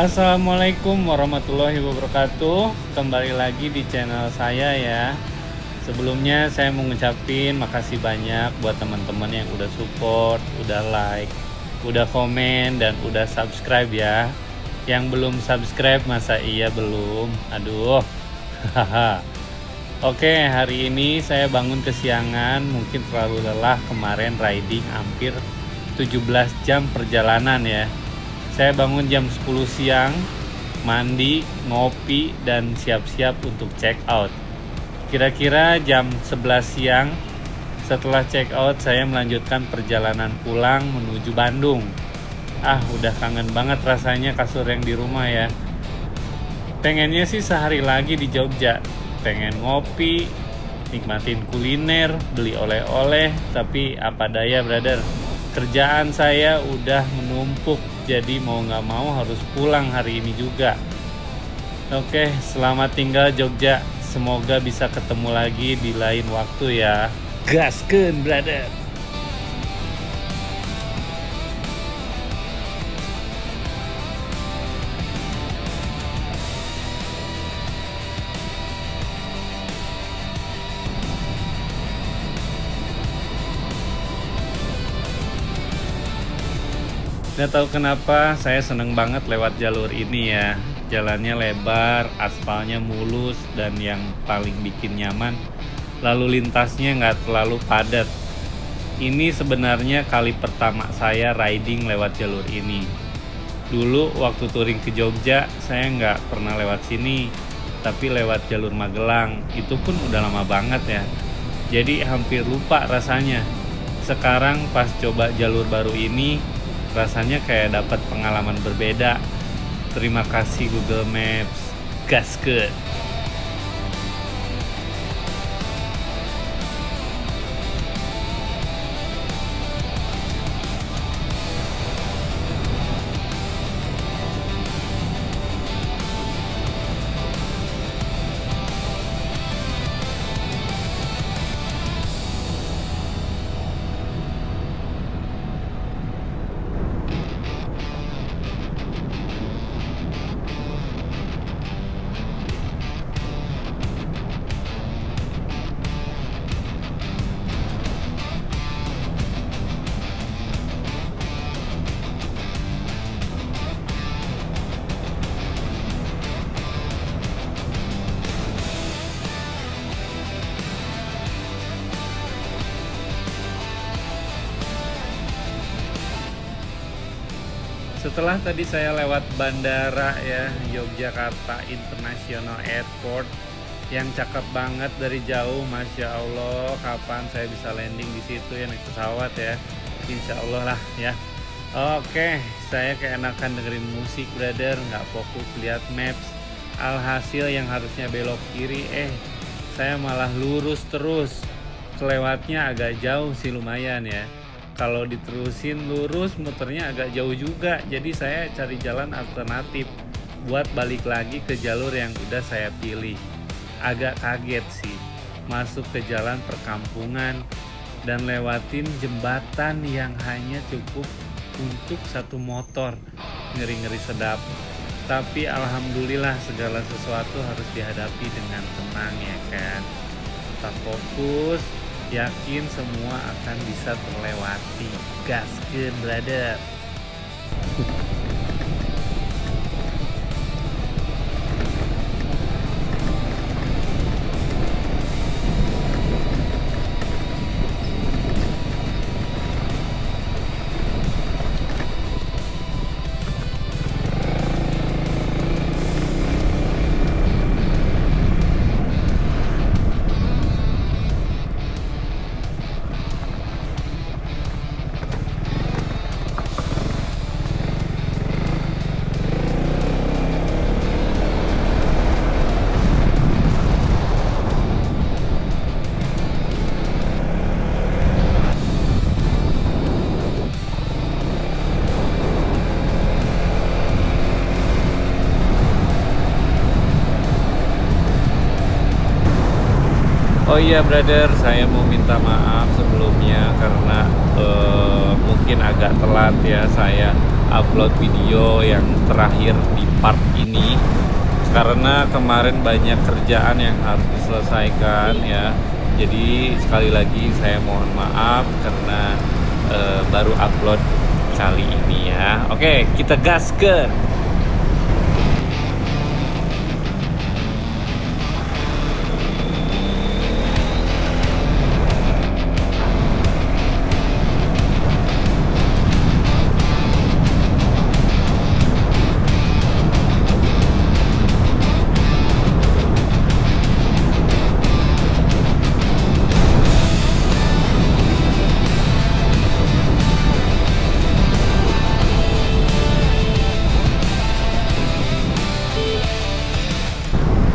Assalamualaikum warahmatullahi wabarakatuh. Kembali lagi di channel saya ya. Sebelumnya saya mau ngucapin makasih banyak buat teman-teman yang udah support, udah like, udah komen, dan udah subscribe ya. Yang belum subscribe masa iya belum? Aduh. Haha. Oke, hari ini saya bangun kesiangan, mungkin terlalu lelah kemarin riding hampir 17 jam perjalanan ya. Saya bangun jam 10 siang, mandi, ngopi, dan siap-siap untuk check out. Kira-kira jam 11 siang, setelah check out saya melanjutkan perjalanan pulang menuju Bandung. Udah kangen banget rasanya kasur yang di rumah ya. Pengennya sih sehari lagi di Jogja. Pengen ngopi, nikmatin kuliner, beli oleh-oleh, tapi apa daya brother. Kerjaan saya udah menumpuk, jadi mau gak mau harus pulang hari ini juga. Oke, selamat tinggal Jogja. Semoga bisa ketemu lagi di lain waktu ya. Gaskeun brother. Nggak tahu kenapa saya seneng banget lewat jalur ini ya. Jalannya lebar, aspalnya mulus, dan yang paling bikin nyaman, lalu lintasnya nggak terlalu padat. Ini sebenarnya kali pertama saya riding lewat jalur ini. Dulu waktu touring ke Jogja, saya nggak pernah lewat sini, tapi lewat jalur Magelang. Itu pun udah lama banget ya. Jadi hampir lupa rasanya. Sekarang pas coba jalur baru ini, rasanya kayak dapat pengalaman berbeda. Terima kasih Google Maps. Gaskeun. Setelah tadi saya lewat bandara ya, Yogyakarta International Airport, yang cakep banget dari jauh, masya Allah. Kapan saya bisa landing di situ ya, naik pesawat ya? Insya Allah lah ya. Oke, saya keenakan dengerin musik brother, nggak fokus lihat maps. Alhasil yang harusnya belok kiri, saya malah lurus terus. Kelewatnya agak jauh sih lumayan ya. Kalau diterusin lurus muternya agak jauh juga, jadi saya cari jalan alternatif buat balik lagi ke jalur yang udah saya pilih. Agak kaget sih masuk ke jalan perkampungan dan lewatin jembatan yang hanya cukup untuk satu motor. Ngeri-ngeri sedap. Tapi alhamdulillah segala sesuatu harus dihadapi dengan tenang ya kan. Tetap fokus, yakin semua akan bisa terlewati. Gaskeun brother. Oh iya brother, saya mau minta maaf sebelumnya karena mungkin mungkin agak telat ya saya upload video yang terakhir di part ini, karena kemarin banyak kerjaan yang harus diselesaikan ya. Jadi sekali lagi saya mohon maaf karena baru upload kali ini ya. Oke, kita gaskan.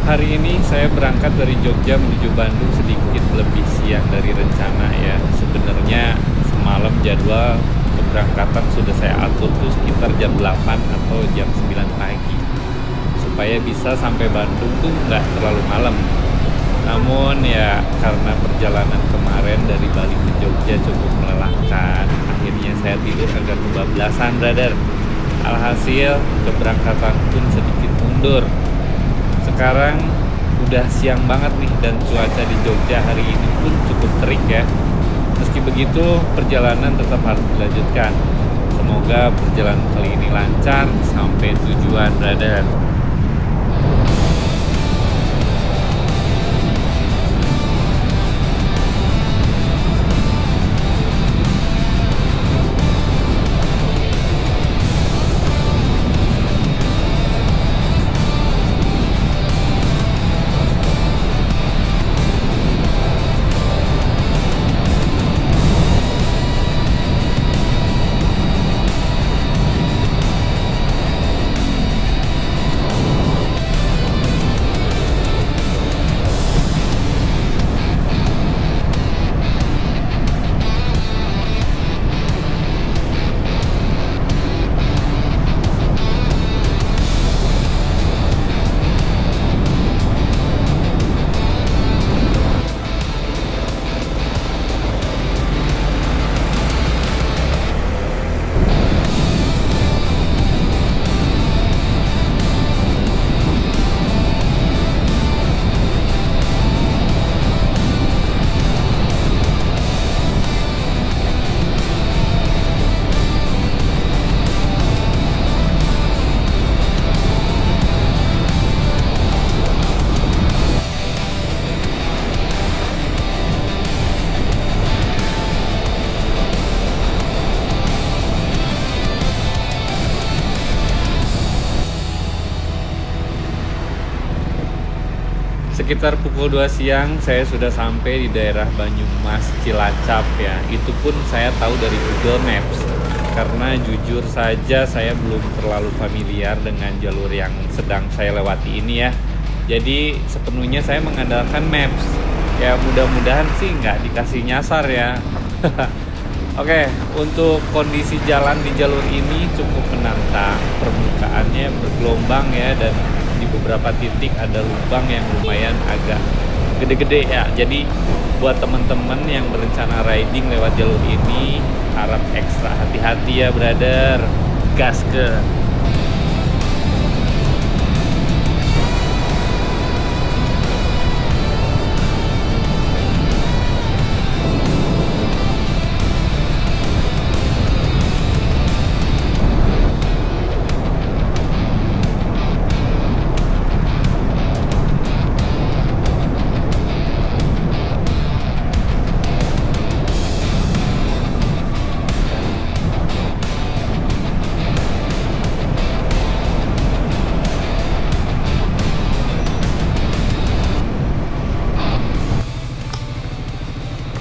Hari ini saya berangkat dari Jogja menuju Bandung sedikit lebih siang dari rencana ya. Sebenarnya semalam jadwal keberangkatan sudah saya atur tuh sekitar jam 8 atau jam 9 pagi, supaya bisa sampai Bandung tuh nggak terlalu malam. Namun ya karena perjalanan kemarin dari Bali ke Jogja cukup melelahkan, akhirnya saya tidur agak kebablasan, brother. Alhasil keberangkatan pun sedikit mundur. Sekarang udah siang banget nih dan cuaca di Jogja hari ini pun cukup terik ya. Meski begitu perjalanan tetap harus dilanjutkan. Semoga perjalanan kali ini lancar sampai tujuan, brother. Sekitar pukul 2 siang saya sudah sampai di daerah Banyumas Cilacap ya. Itu pun saya tahu dari Google Maps, karena jujur saja saya belum terlalu familiar dengan jalur yang sedang saya lewati ini ya. Jadi sepenuhnya saya mengandalkan Maps. Ya mudah-mudahan sih nggak dikasih nyasar ya. Oke, untuk kondisi jalan di jalur ini cukup menantang. Permukaannya bergelombang ya, dan di beberapa titik ada lubang yang lumayan agak gede-gede ya. Jadi buat teman-teman yang berencana riding lewat jalur ini harap ekstra hati-hati ya, brother. Gas ke.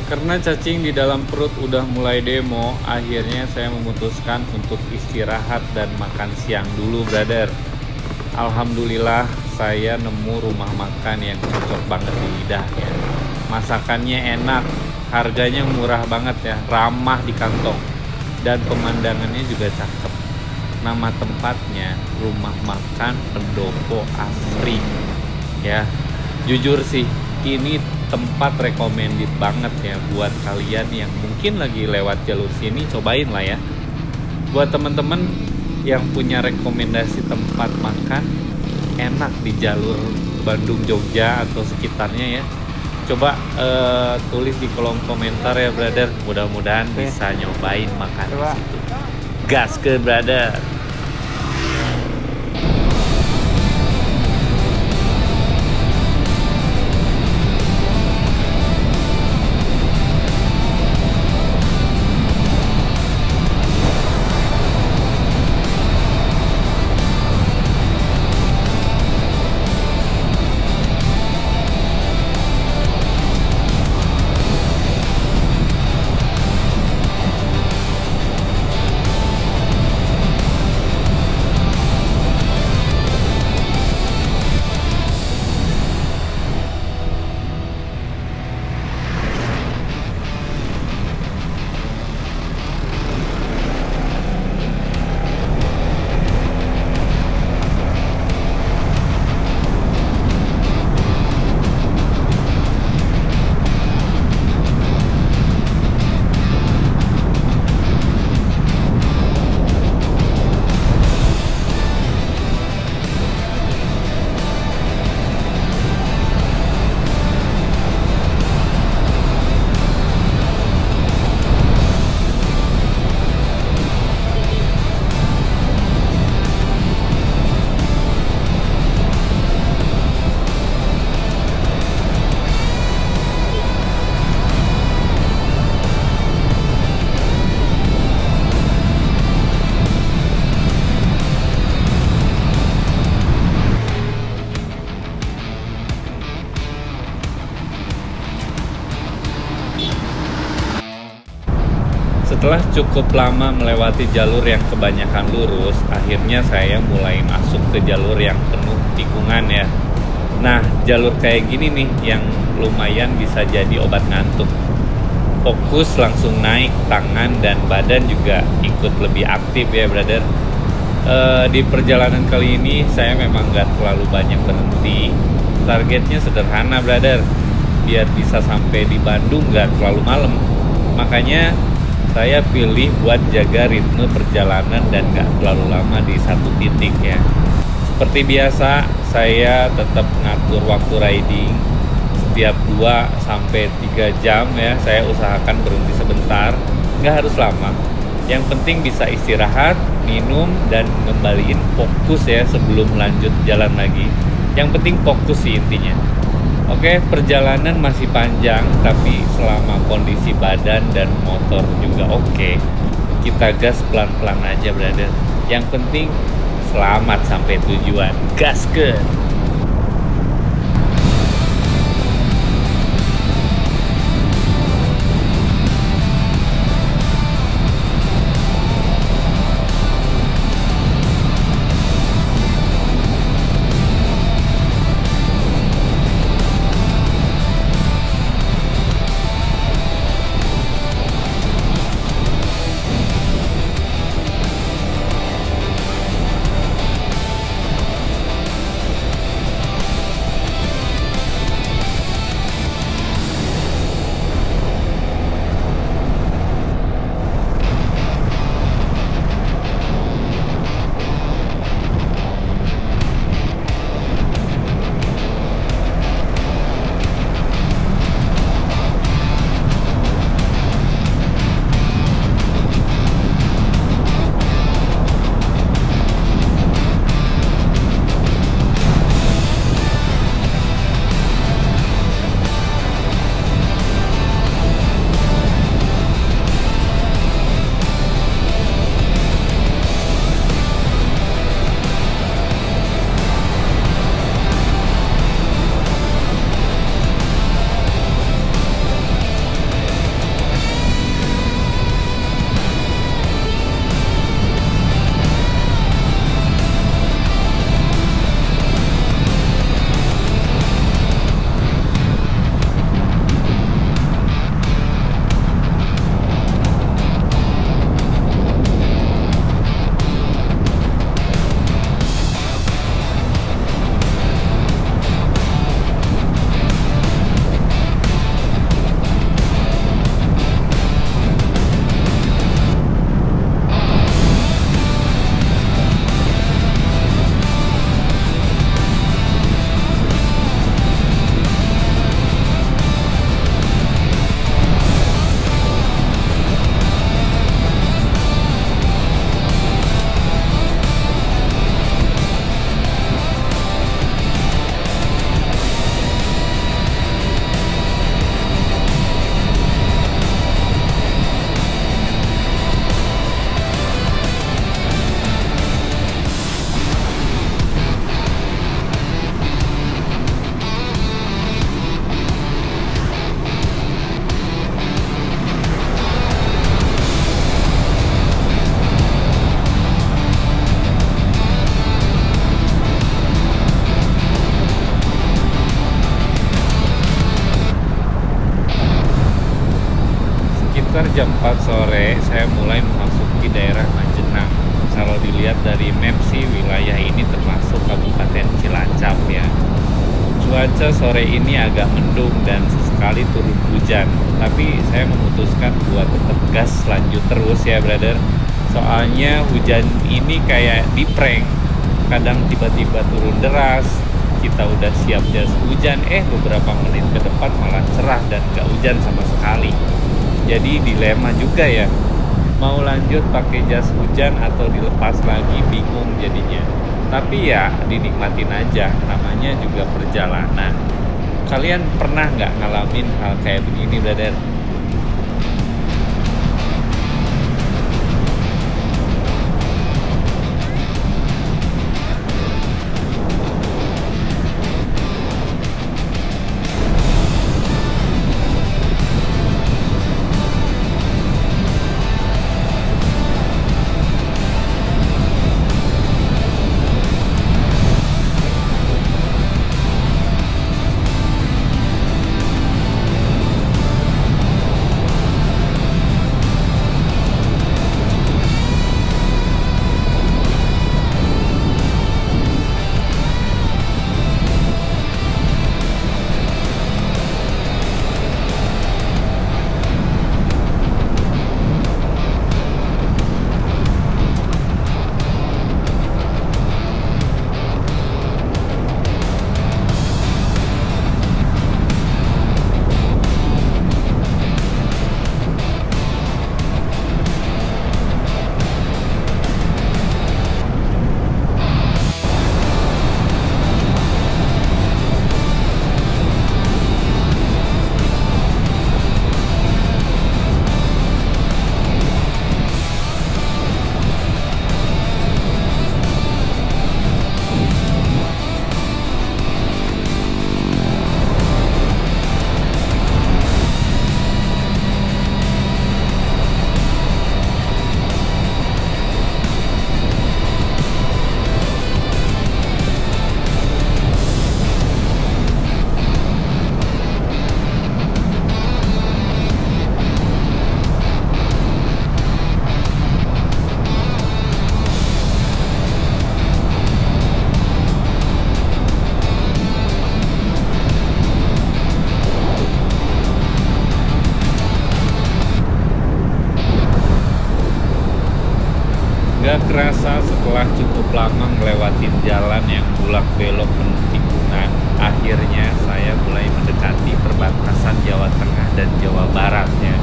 Karena cacing di dalam perut udah mulai demo, akhirnya saya memutuskan untuk istirahat dan makan siang dulu, brother. Alhamdulillah saya nemu rumah makan yang cocok banget di lidah ya. Masakannya enak, harganya murah banget ya, ramah di kantong, dan pemandangannya juga cakep. Nama tempatnya Rumah Makan Pendopo Asri ya. Jujur sih, ini tempat recommended banget ya buat kalian yang mungkin lagi lewat jalur sini, cobain lah ya. Buat teman-teman yang punya rekomendasi tempat makan enak di jalur Bandung Jogja atau sekitarnya ya, coba tulis di kolom komentar ya brother. Mudah-mudahan bisa nyobain makan di situ. Gas ke brother. Setelah cukup lama melewati jalur yang kebanyakan lurus, akhirnya saya mulai masuk ke jalur yang penuh tikungan ya. Nah, jalur kayak gini nih yang lumayan bisa jadi obat ngantuk. Fokus langsung naik, tangan dan badan juga ikut lebih aktif ya brother. Di perjalanan kali ini saya memang gak terlalu banyak berhenti. Targetnya sederhana brother, biar bisa sampai di Bandung gak terlalu malam. Makanya saya pilih buat jaga ritme perjalanan dan gak terlalu lama di satu titik ya. Seperti biasa, saya tetap ngatur waktu riding. Setiap 2-3 jam ya, saya usahakan berhenti sebentar. Gak harus lama. Yang penting bisa istirahat, minum, dan ngembaliin fokus ya sebelum lanjut jalan lagi. Yang penting fokus sih intinya. Oke, perjalanan masih panjang, tapi selama kondisi badan dan motor juga oke, kita gas pelan-pelan aja brother. Yang penting selamat sampai tujuan. Gas ke! sekitar jam 4 sore saya mulai memasuki daerah Majenang. Kalau dilihat dari map sih wilayah ini termasuk Kabupaten Cilacap ya. Cuaca sore ini agak mendung dan sesekali turun hujan. Tapi saya memutuskan buat tetap gas lanjut terus ya brother. Soalnya hujan ini kayak di prank. Kadang tiba-tiba turun deras, kita udah siap jas hujan, beberapa menit ke depan malah cerah dan gak hujan sama sekali. Jadi dilema juga ya, mau lanjut pakai jas hujan atau dilepas lagi, bingung jadinya. Tapi ya dinikmatin aja, namanya juga perjalanan. Kalian pernah nggak ngalamin hal kayak begini brother? Gak kerasa setelah cukup lama ngelewatin jalan yang bulak belok penuh tikungan, akhirnya saya mulai mendekati perbatasan Jawa Tengah dan Jawa Barat ya.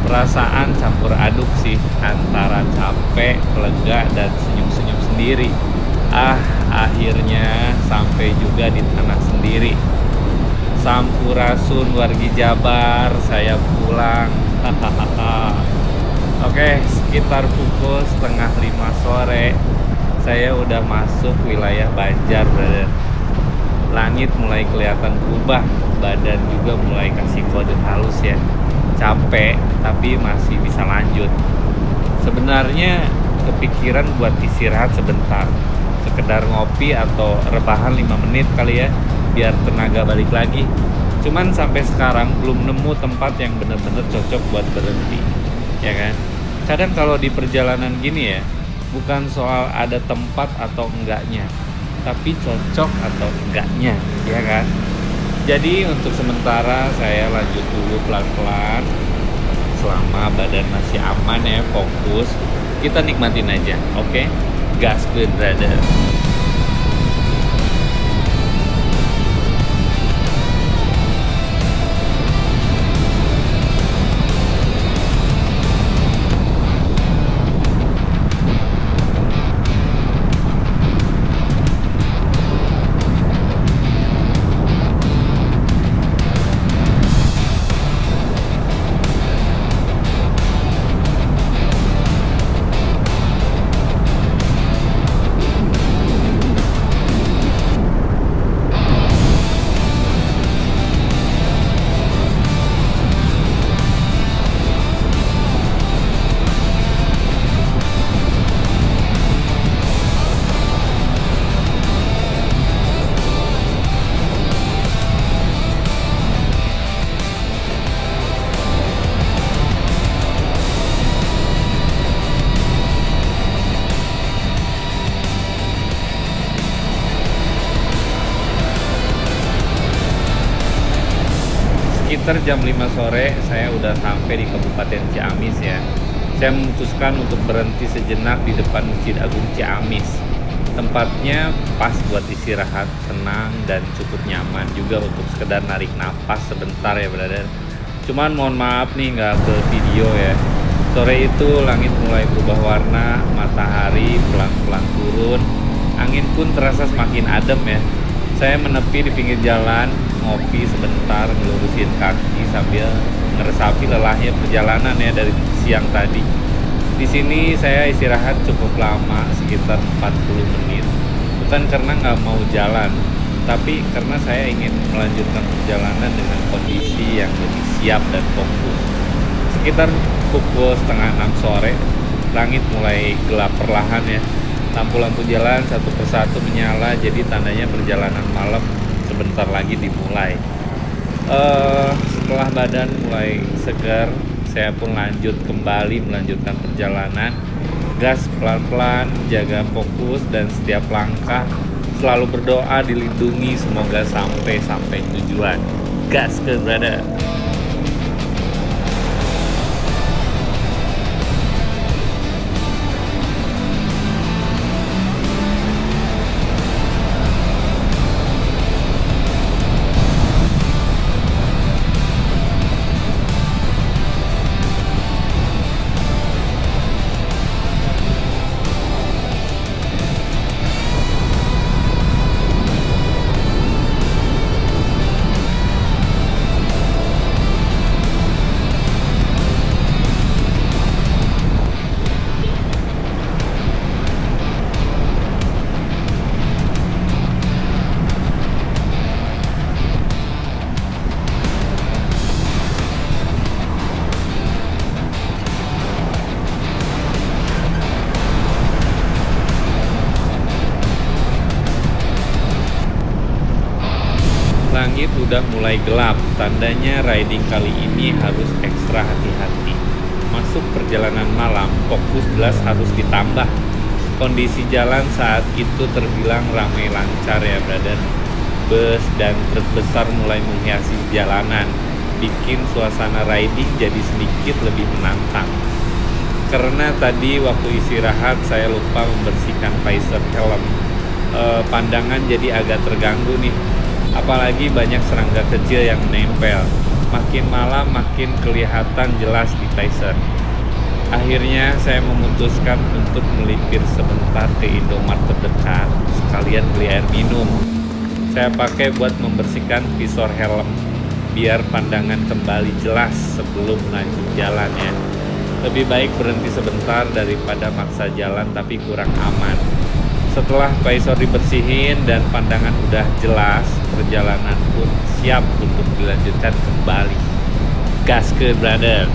Perasaan campur aduk sih, antara capek, lega, dan senyum-senyum sendiri. Akhirnya sampai juga di tanah sendiri. Sampurasun wargi Jabar, saya pulang. Hahaha. Oke, sekitar pukul 4:30 sore saya udah masuk wilayah Banjar brother. Langit mulai kelihatan berubah, badan juga mulai kasih kode halus ya. Capek tapi masih bisa lanjut. Sebenarnya kepikiran buat istirahat sebentar, sekedar ngopi atau rebahan 5 menit kali ya, biar tenaga balik lagi. Cuman sampai sekarang belum nemu tempat yang bener-bener cocok buat berhenti, ya kan? Kadang kalau di perjalanan gini ya, bukan soal ada tempat atau enggaknya, tapi cocok atau enggaknya, ya kan? Jadi untuk sementara saya lanjut dulu pelan-pelan. Selama badan masih aman ya, fokus, kita nikmatin aja, oke? Gas good brother. Sekitar jam 5 sore saya udah sampai di Kabupaten Ciamis ya. Saya memutuskan untuk berhenti sejenak di depan Masjid Agung Ciamis. Tempatnya pas buat istirahat, tenang dan cukup nyaman juga untuk sekedar narik napas sebentar ya brother. Cuman mohon maaf nih nggak ke video ya. Sore itu langit mulai berubah warna, matahari pelan-pelan turun, angin pun terasa semakin adem ya. Saya menepi di pinggir jalan, ngopi sebentar, ngelurusin kaki sambil ngeresapi lelahnya perjalanan ya dari siang tadi. Di sini saya istirahat cukup lama, sekitar 40 menit. Bukan karena nggak mau jalan, tapi karena saya ingin melanjutkan perjalanan dengan kondisi yang lebih siap dan fokus. Sekitar pukul setengah 6 sore, langit mulai gelap perlahan ya. Lampu-lampu jalan satu persatu menyala, jadi tandanya perjalanan malam sebentar lagi dimulai. Setelah badan mulai segar, saya pun melanjutkan perjalanan. Gas pelan-pelan, jaga fokus dan setiap langkah selalu berdoa dilindungi, semoga sampai tujuan. Gas ke brother. Langit udah mulai gelap, tandanya riding kali ini harus ekstra hati-hati. Masuk perjalanan malam, fokus jelas harus ditambah. Kondisi jalan saat itu terbilang ramai lancar ya brother. Bus dan truk besar mulai menghiasi jalanan, bikin suasana riding jadi sedikit lebih menantang. Karena tadi waktu istirahat saya lupa membersihkan visor helm, pandangan jadi agak terganggu nih. Apalagi banyak serangga kecil yang menempel. Makin malam makin kelihatan jelas di visor. Akhirnya saya memutuskan untuk melipir sebentar ke Indomaret terdekat, sekalian beli air minum. Saya pakai buat membersihkan visor helm, biar pandangan kembali jelas sebelum lanjut jalan ya. Lebih baik berhenti sebentar daripada maksa jalan tapi kurang aman. Setelah visor dibersihin dan pandangan udah jelas, perjalanan pun siap untuk dilanjutkan kembali. Gas ke brother.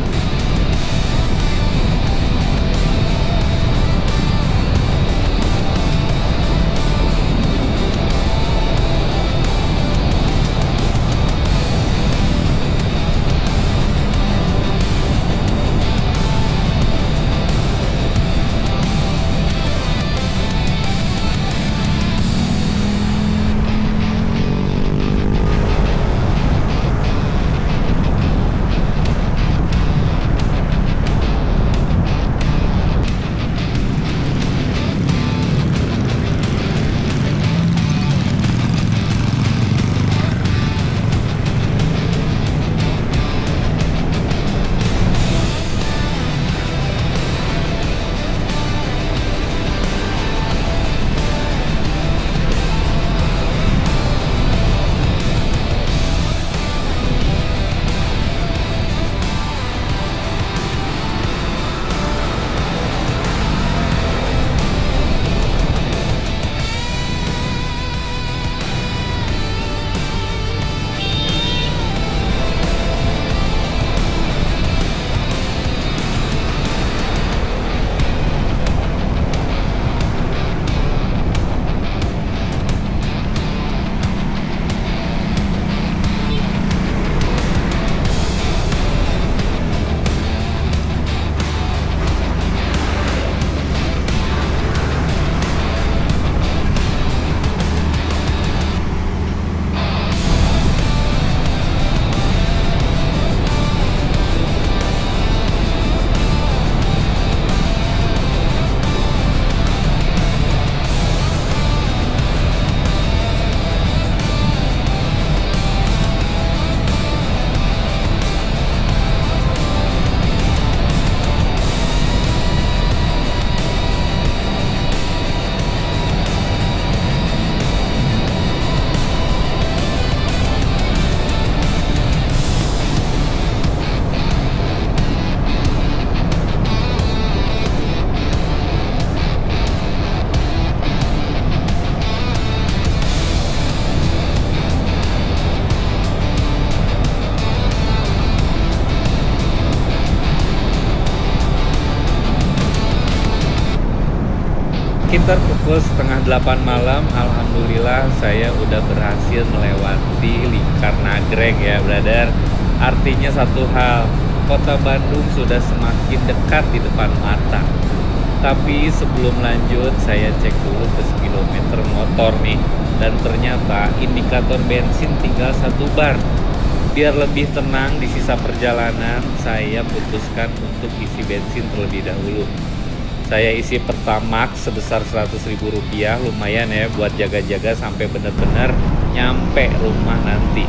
Sekitar pukul setengah 8 malam, alhamdulillah saya udah berhasil melewati Lingkar Nagreg ya brother. Artinya satu hal, kota Bandung sudah semakin dekat di depan mata. Tapi sebelum lanjut, saya cek dulu ke speedometer motor nih. Dan ternyata indikator bensin tinggal 1 bar. Biar lebih tenang di sisa perjalanan, saya putuskan untuk isi bensin terlebih dahulu. Saya isi Pertamax sebesar Rp100.000, lumayan ya buat jaga-jaga sampai bener-bener nyampe rumah nanti.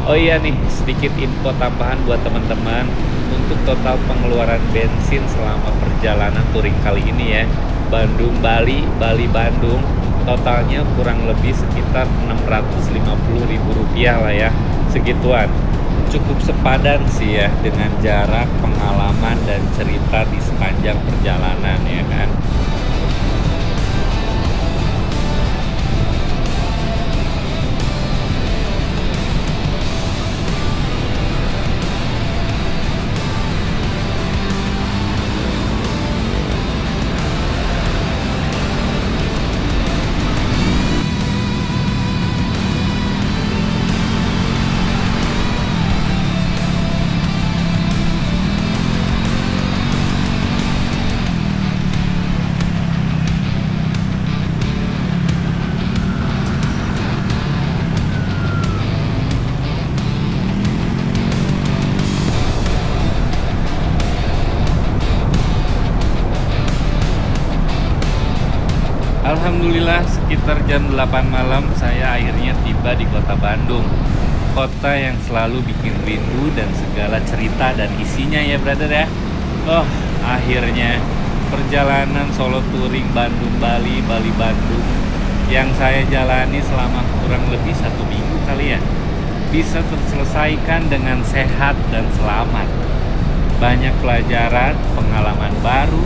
Oh iya nih, sedikit info tambahan buat teman-teman. Untuk total pengeluaran bensin selama perjalanan touring kali ini ya, Bandung-Bali, Bali-Bandung, totalnya kurang lebih sekitar Rp650.000 lah ya, segituan. Cukup sepadan sih ya dengan jarak, pengalaman, dan cerita di sepanjang perjalanan ya kan. Alhamdulillah sekitar jam 8 malam saya akhirnya tiba di kota Bandung. Kota yang selalu bikin rindu dan segala cerita dan isinya ya brother ya. Oh, akhirnya perjalanan solo touring Bandung-Bali, Bali-Bandung yang saya jalani selama kurang lebih 1 minggu kali ya, bisa terselesaikan dengan sehat dan selamat. Banyak pelajaran, pengalaman baru,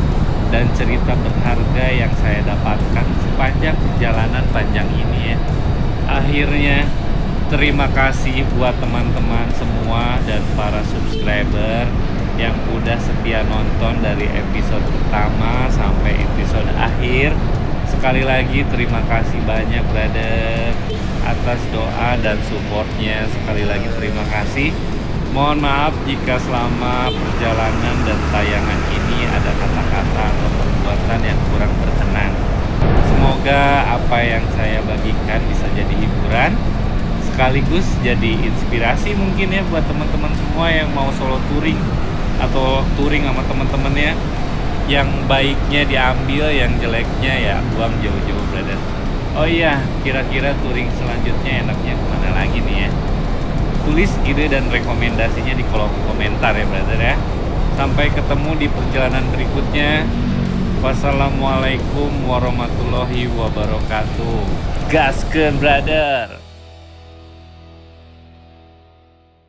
dan cerita berharga yang saya dapatkan sepanjang perjalanan panjang ini ya. Akhirnya terima kasih buat teman-teman semua dan para subscriber yang udah setia nonton dari episode pertama sampai episode akhir. Sekali lagi terima kasih banyak brother atas doa dan supportnya. Sekali lagi terima kasih. Mohon maaf jika selama perjalanan dan tayangan ini ada kata-kata atau perbuatan yang kurang berkenan. Semoga apa yang saya bagikan bisa jadi hiburan, sekaligus jadi inspirasi mungkin ya buat teman-teman semua yang mau solo touring atau touring sama teman-temannya. Yang baiknya diambil, yang jeleknya ya buang jauh-jauh brother. Oh iya, kira-kira touring selanjutnya enaknya kemana lagi nih ya? Tulis ide dan rekomendasinya di kolom komentar ya brother ya. Sampai ketemu di perjalanan berikutnya. Wassalamualaikum warahmatullahi wabarakatuh. Gaskeun brother.